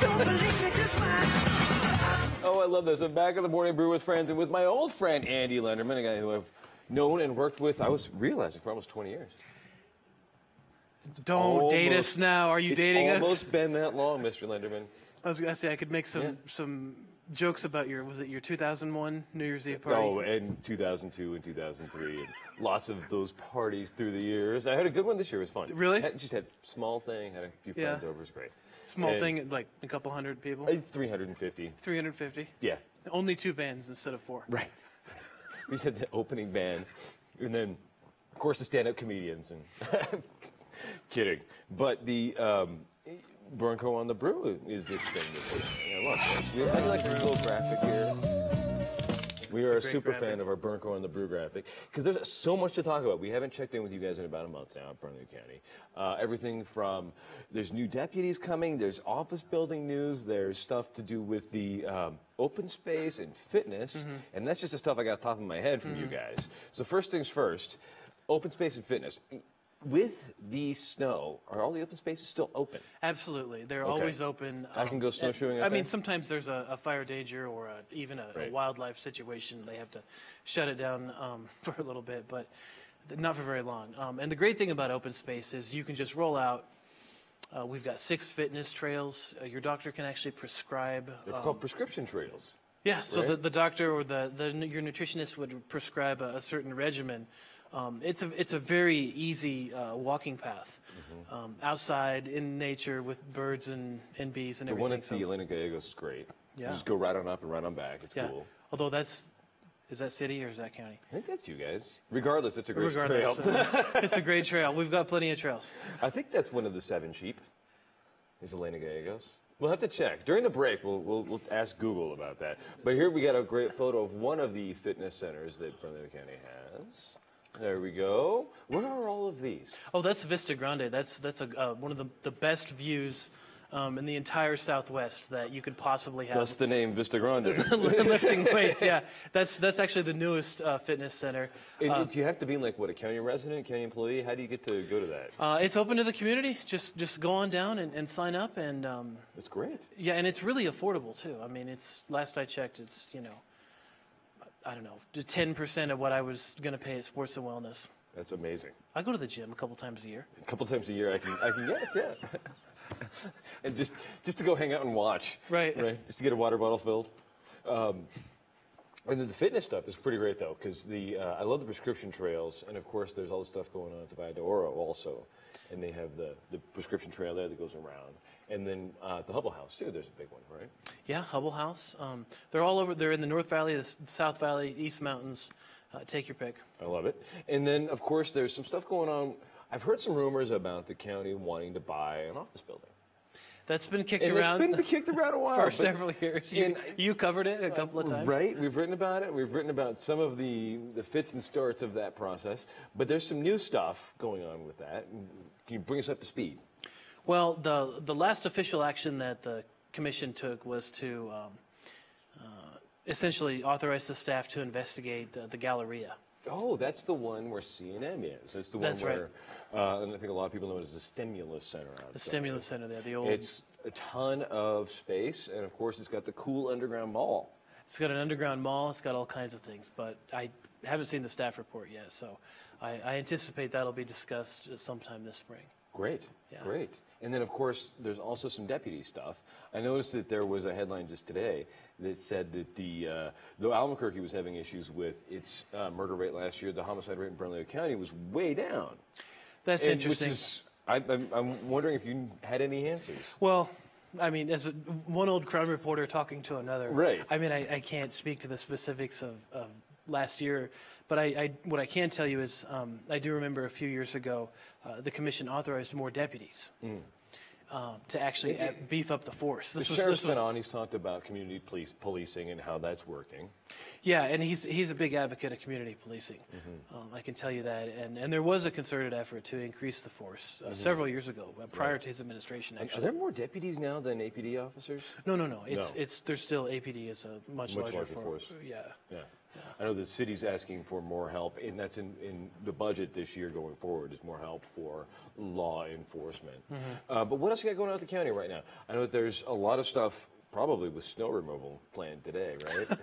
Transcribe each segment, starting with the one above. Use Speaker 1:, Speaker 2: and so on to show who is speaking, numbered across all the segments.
Speaker 1: Don't believe me, just watch.
Speaker 2: Oh, I love this. I'm back at the Morning Brew with friends and with my old friend Andy Lenderman, a guy who I've known and worked with, I was realizing, for almost 20 years.
Speaker 3: Don't date us now. Are you dating us?
Speaker 2: It's almost been that long, Mr. Lenderman.
Speaker 3: I was going to say, I could make some jokes about was it your 2001 New Year's Eve party?
Speaker 2: Oh, and 2002 and 2003, and lots of those parties through the years. I had a good one this year. It was fun.
Speaker 3: Really?
Speaker 2: Just had a small thing, had a few friends over. It was great.
Speaker 3: Small thing, like a couple hundred people?
Speaker 2: 350.
Speaker 3: 350?
Speaker 2: Yeah.
Speaker 3: Only 2 bands instead of 4.
Speaker 2: Right. We just had the opening band, and then, of course, the stand-up comedians. And kidding. But the Bernco on the Brew is this thing. I love this. We have like a little graphic here. We are a super fan of our Bernco on the Brew graphic because there's so much to talk about. We haven't checked in with you guys in about a month now in Bernco County. Everything from there's new deputies coming, there's office building news, there's stuff to do with the open space and fitness, and that's just the stuff I got top of my head from you guys. So first things first, open space and fitness. With the snow, are all the open spaces still open?
Speaker 3: Absolutely. They're always open.
Speaker 2: I can go snowshoeing
Speaker 3: I mean, sometimes there's a fire danger or even a wildlife situation. They have to shut it down for a little bit, but not for very long. And the great thing about open space is you can just roll out. We've got 6 fitness trails. Your doctor can actually prescribe.
Speaker 2: They're called prescription trails.
Speaker 3: Yeah, so the doctor or your nutritionist would prescribe a certain regimen. It's a very easy walking path outside in nature with birds and bees and everything.
Speaker 2: The one at the Elena Gallegos is great.
Speaker 3: Yeah.
Speaker 2: You just go right on up and right on back. It's cool.
Speaker 3: Although is that city or is that county?
Speaker 2: I think that's you guys. Regardless, it's a great trail.
Speaker 3: It's a great trail. We've got plenty of trails.
Speaker 2: I think that's one of the 7 sheep. Is Elena Gallegos? We'll have to check. During the break, we'll ask Google about that. But here we got a great photo of one of the fitness centers that Bernco County has. There we go. Where are all of these? Oh,
Speaker 3: that's Vista Grande. That's one of the best views in the entire Southwest that you could possibly have.
Speaker 2: That's the name Vista Grande.
Speaker 3: Lifting weights, yeah. That's actually the newest fitness center.
Speaker 2: Do you have to be like a county resident, county employee? How do you get to go to that?
Speaker 3: It's open to the community. Just go on down and sign up and.
Speaker 2: That's great.
Speaker 3: Yeah, and it's really affordable too. I mean, last I checked, it's I don't know, 10% of what I was going to pay at Sports and Wellness.
Speaker 2: That's amazing.
Speaker 3: I go to the gym a couple times a year.
Speaker 2: A couple times a year, I can guess, yeah. And just to go hang out and watch.
Speaker 3: Right.
Speaker 2: Just to get a water bottle filled. And then the fitness stuff is pretty great though, because I love the prescription trails, and of course there's all the stuff going on at the Valle de Oro also, and they have the prescription trail there that goes around. And then the Hubble House, too. There's a big one, right? Yeah, Hubble House.
Speaker 3: They're all over. They're in the North Valley, the South Valley, East Mountains. Take your pick.
Speaker 2: I love it. And then, of course, there's some stuff going on. I've heard some rumors about the county wanting to buy an office building.
Speaker 3: That's been kicked around.
Speaker 2: It's been kicked around a while.
Speaker 3: For several years. You covered it a couple of times.
Speaker 2: Right. We've written about it. We've written about some of the fits and starts of that process. But there's some new stuff going on with that. Can you bring us up to speed?
Speaker 3: Well, the last official action that the commission took was to essentially authorize the staff to investigate the Galleria.
Speaker 2: Oh, that's the one where C&M is. That's the one where, and I think a lot of people know it as the Stimulus Center.
Speaker 3: The Stimulus Center there, the old.
Speaker 2: It's a ton of space, and of course it's got the cool underground mall.
Speaker 3: It's got an underground mall. It's got all kinds of things, but I haven't seen the staff report yet, so I anticipate that'll be discussed sometime this spring.
Speaker 2: Great, great. And then, of course, there's also some deputy stuff. I noticed that there was a headline just today that said that though Albuquerque was having issues with its murder rate last year, the homicide rate in Bernalillo County was way down.
Speaker 3: That's interesting.
Speaker 2: Which is, I'm wondering if you had any answers.
Speaker 3: Well, I mean, as one old crime reporter talking to another,
Speaker 2: right.
Speaker 3: I mean, I can't speak to the specifics of last year, but what I can tell you is I do remember a few years ago the commission authorized more deputies to actually beef up the force.
Speaker 2: The sheriff's been on. He's talked about community policing and how that's working.
Speaker 3: Yeah, and he's a big advocate of community policing. I can tell you that. And there was a concerted effort to increase the force several years ago, prior to his administration. Actually,
Speaker 2: are there more deputies now than APD officers?
Speaker 3: No. There's still APD is a much larger force. Yeah.
Speaker 2: I know the city's asking for more help, and that's in the budget this year going forward is more help for law enforcement. But what else you got going on at the county right now? I know that there's a lot of stuff probably with snow removal planned today, right?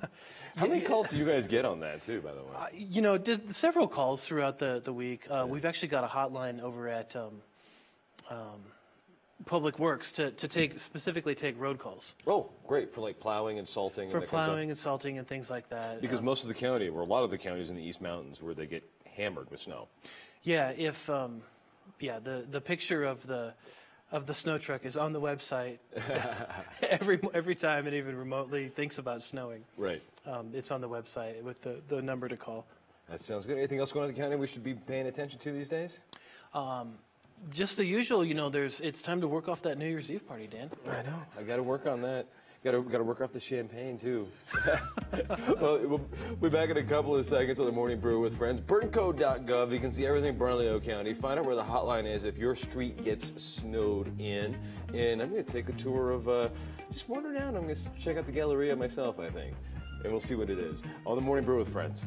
Speaker 2: How many calls do you guys get on that too, by the way?
Speaker 3: Did several calls throughout the week. We've actually got a hotline over at Public Works to specifically take road calls.
Speaker 2: Oh, great, for like plowing and salting.
Speaker 3: For plowing and salting and things like that.
Speaker 2: Because most of the county, or a lot of the counties in the East Mountains, where they get hammered with snow.
Speaker 3: Yeah, if the picture of the snow truck is on the website every time it even remotely thinks about snowing.
Speaker 2: Right.
Speaker 3: It's on the website with the number to call.
Speaker 2: That sounds good. Anything else going on in the county we should be paying attention to these days?
Speaker 3: Just the usual, it's time to work off that New Year's Eve party, Dan.
Speaker 2: I know. I got to work on that. Got to work off the champagne too. Well, we'll be back in a couple of seconds on the Morning Brew with friends. Bernco.gov. You can see everything Bernalillo County. Find out where the hotline is if your street gets snowed in. And I'm going to take a tour of just wander down. I'm going to check out the Galleria myself, I think, and we'll see what it is on the Morning Brew with friends.